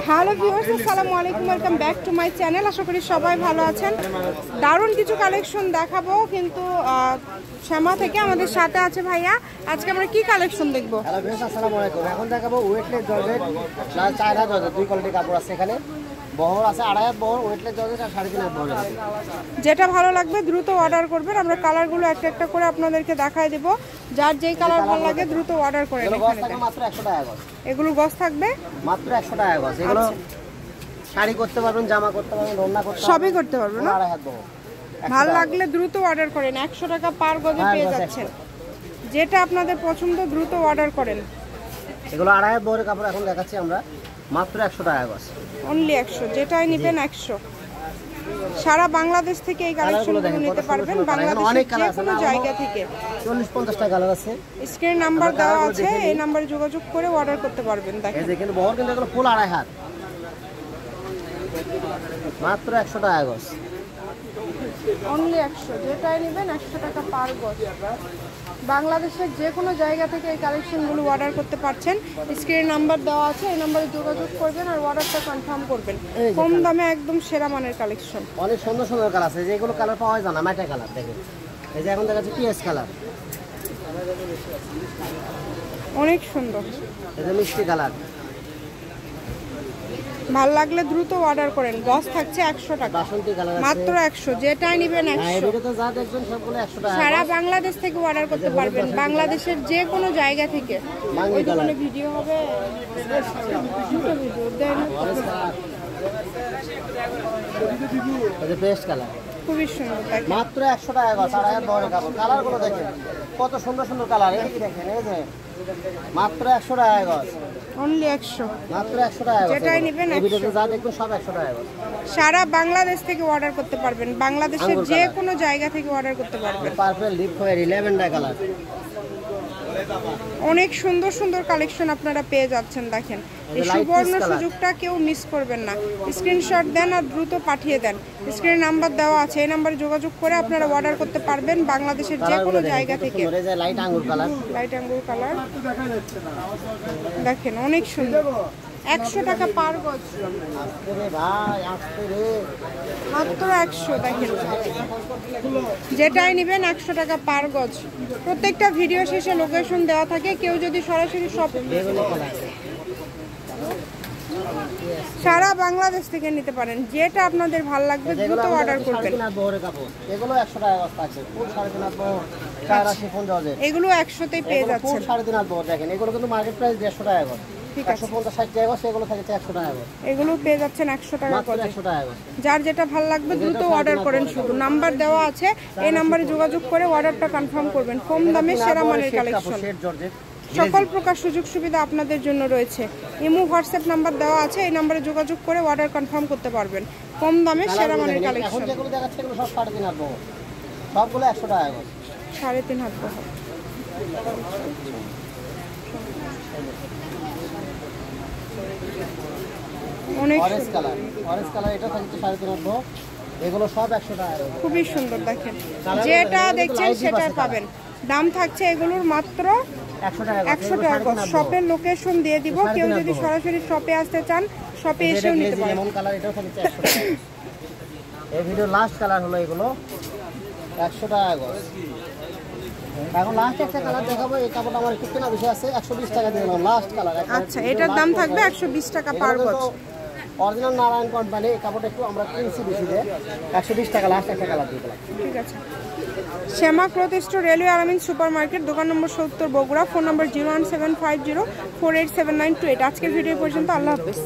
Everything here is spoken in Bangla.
হ্যালো ভিউয়ার্স, আসসালামু আলাইকুম, welcome back to my channel. আশা করি সবাই ভালো আছেন। দারুণ কিছু কালেকশন দেখাবো, কিন্তু শ্যামা থেকে আমাদের সাথে আছে ভাইয়া। আজকে আমরা কি কালেকশন দেখবো? হ্যালো ভিউয়ার্স, আসসালামু আলাইকুম। এখন দেখাবো ওয়েটলেস জর্জেট প্লাস 4 হাত জর্জেট, দুই কোয়ালিটির কাপড় আছে এখানে। বহর আছে 2.5 হাত বহর, ওয়েটলেস জর্জেট আর 3.5 হাত বহর। যেটা ভালো লাগবে দ্রুত অর্ডার করবেন। আমরা কালারগুলো একটা একটা করে আপনাদেরকে দেখায় দেব। যার যেই কালার ভালো লাগে দ্রুত অর্ডার করে নেবেন। গস থাকবে মাত্র 100 টাকা গস। এগুলো গস থাকবে মাত্র 100 টাকা গস। এগুলো শাড়ি করতে পারবেন, জামা করতে পারবেন, ওড়না করতে পারবেন, সবই করতে পারবেন না? 2.5 হাত বহর। ভালো লাগলে দ্রুত অর্ডার করেন। 100 টাকা পার গজে পেয়ে যাচ্ছেন। যেটা আপনাদের পছন্দ দ্রুত অর্ডার করেন। এগুলো 2.5 হাত বহরের কাপড় এখন দেখাচ্ছি আমরা, মাত্র 100 টাকা গস। অনলি 100, যেটাই নেবেন 100। সারা বাংলাদেশ থেকে এই কালেকশনগুলো নিতে পারবেন, বাংলাদেশের যে কোনো জায়গা থেকে। 40-50 টাকা কালার আছে। স্ক্রিন নাম্বার দেওয়া আছে, এই নম্বরে যোগাযোগ করে অর্ডার করতে পারবেন। দেখেন এই দেখেন বহর কিন্তু এগুলো ফুল 2.5 হাত, মাত্র 100 টাকা গস। অনলি 100, যেটাই নেবেন 100 টাকা পার গজ। বাংলাদেশের যে কোনো জায়গা থেকে এই কালেকশনগুলো অর্ডার করতে পারছেন। স্ক্রিন নাম্বার দেওয়া আছে, এই নম্বরে যোগাযোগ করবেন আর অর্ডারটা কনফার্ম করবেন। কম দামে একদম সেরা মানের কালেকশন। অনেক সুন্দর সুন্দর কালার আছে, যেগুলো কালার পাওয়া যায় না, মাটা কালার দেখেন। এই যে এখন দেখাচ্ছি পিএস কালার, অনেক সুন্দর। এই যে মিষ্টি কালার। ভালো লাগলে দ্রুত অর্ডার করেন। গস থাকছে 100 টাকা, বাসন্তী কালার মাত্র 100, যেটাই নেবেন 100। এই ভিডিওতে যা দেখবেন সবগুলো 100 টাকা। সারা বাংলাদেশ থেকে অর্ডার করতে পারবেন, বাংলাদেশের যে কোনো জায়গা থেকে। ওই দোকানে ভিডিও হবে, দুটো ভিডিও দেন। এই যে পেস্ট কালার, খুবই সুন্দর, দেখেন মাত্র 100 টাকা গস। 2.5 হাত বহরের কাপড়। কালারগুলো দেখেন কত সুন্দর সুন্দর কালার। এই কি দেখেন, এই যে মাত্র 100 টাকা গস। অনলি 100, মাত্র 100 টাকা গস। যেটাই নেবেন এই ভিডিওতে 100। যা দেখবেন সব 100 টাকা গস। সারা বাংলাদেশ থেকে অর্ডার করতে পারবেন, বাংলাদেশের যে কোনো জায়গা থেকে অর্ডার করতে পারবেন। পার্পল লিপ খয়েরি ল্যাভেন্ডার কালার, অনেক সুন্দর সুন্দর কালেকশন আপনারা পেয়ে যাচ্ছেন। দেখেন এই সুবর্ণ সুযোগটা কেউ মিস করবেন না। স্ক্রিনশট দেন আর দ্রুত পাঠিয়ে দেন। স্ক্রিনে নাম্বার দেওয়া আছে, এই নম্বরে যোগাযোগ করে আপনারা অর্ডার করতে পারবেন বাংলাদেশের যে কোনো জায়গা থেকে। লাইট আঙ্গুর কালার, লাইট আঙ্গুর কালার দেখেন, অনেক সুন্দর। 100 টাকা পার গজ, মাত্র 100। দেখেন যেটাই নেবেন 100 টাকা পার গজ। প্রত্যেকটা ভিডিও শেষে লোকেশন দেওয়া থাকে, কেউ যদি সরাসরি সারা বাংলাদেশ থেকে নিতে পারেন। যেটা আপনাদের ভালো লাগবে দ্রুত অর্ডার করবেন। এগুলো 100 টাকা গজ আছে, ফুল 3.5 হাত বহর, 4 শিফন জর্জেট। এগুলো 100তেই পেয়ে যাচ্ছেন। 3.5 হাত বহর দেখেন, এগুলো কিন্তু মার্কেট প্রাইস 150 টাকা গজ। 150-60 টাকা গজ, এগুলো থাকে 100 টাকা গজ। এগুলো পেয়ে যাচ্ছেন 100 টাকা গজ। 100 টাকা গজ। যার যেটা ভালো লাগবে দ্রুত অর্ডার করেন। শুধু নাম্বার দেওয়া আছে, এই নম্বরে যোগাযোগ করে অর্ডারটা কনফার্ম করবেন। কম দামে সেরা মানের কালেকশন, সকল প্রকার সুযোগ সুবিধা আপনাদের জন্য রয়েছে। ইমো হোয়াটসঅ্যাপ নাম্বার দেওয়া আছে, এই নম্বরে যোগাযোগ করে অর্ডার কনফার্ম করতে পারবেন। কম দামে সেরা মানের কালেকশন। যেগুলো দেখাচ্ছে এগুলো সব 3.5 হাত বহর, সবগুলো 100 টাকা গজ। 3.5 হাত বহর, অনেক অরেঞ্জ কালার। অরেঞ্জ কালার এটা থাকে 3.5 হাত বহর, এগুলো সব 100 টাকা। খুবই সুন্দর। দেখেন যেটা দেখছেন সেটাই পাবেন। দাম থাকছে এগুলোর মাত্র 100 টাকা। 100 টাকা গজ। শপের লোকেশন দিয়ে দিব, কেউ যদি সরাসরি শপে আসতে চান শপে এসেও নিতে পারেন। লেমন কালার এটাও থাকে 100 টাকা। এই ভিডিও লাস্ট কালার হলো এগুলো 100 টাকা গজ। এখন লাস্ট একটা কালার দেখাবো, এই কাপড়টা আমার একটু কেনা বেশি আছে, 120 টাকা দিয়ে দিলাম লাস্ট কালার। আচ্ছা, এটার দাম থাকবে 120 টাকা পার গজ। অরিজিনাল নারায়ণ কোম্পানি, এই কাপড়টা একটু আমরা কিনছি বেশি দিয়ে, 120 টাকা লাস্ট একটা কালার দিয়ে দিলাম। ঠিক আছে। শ্যামা ক্লথ স্টোর, রেলওয়ে আরামিন সুপার মার্কেট, দোকান নম্বর 70, বগুড়া। ফোন নম্বর 01750487928। আজকের ভিডিও পর্যন্ত, আল্লাহ হাফেজ।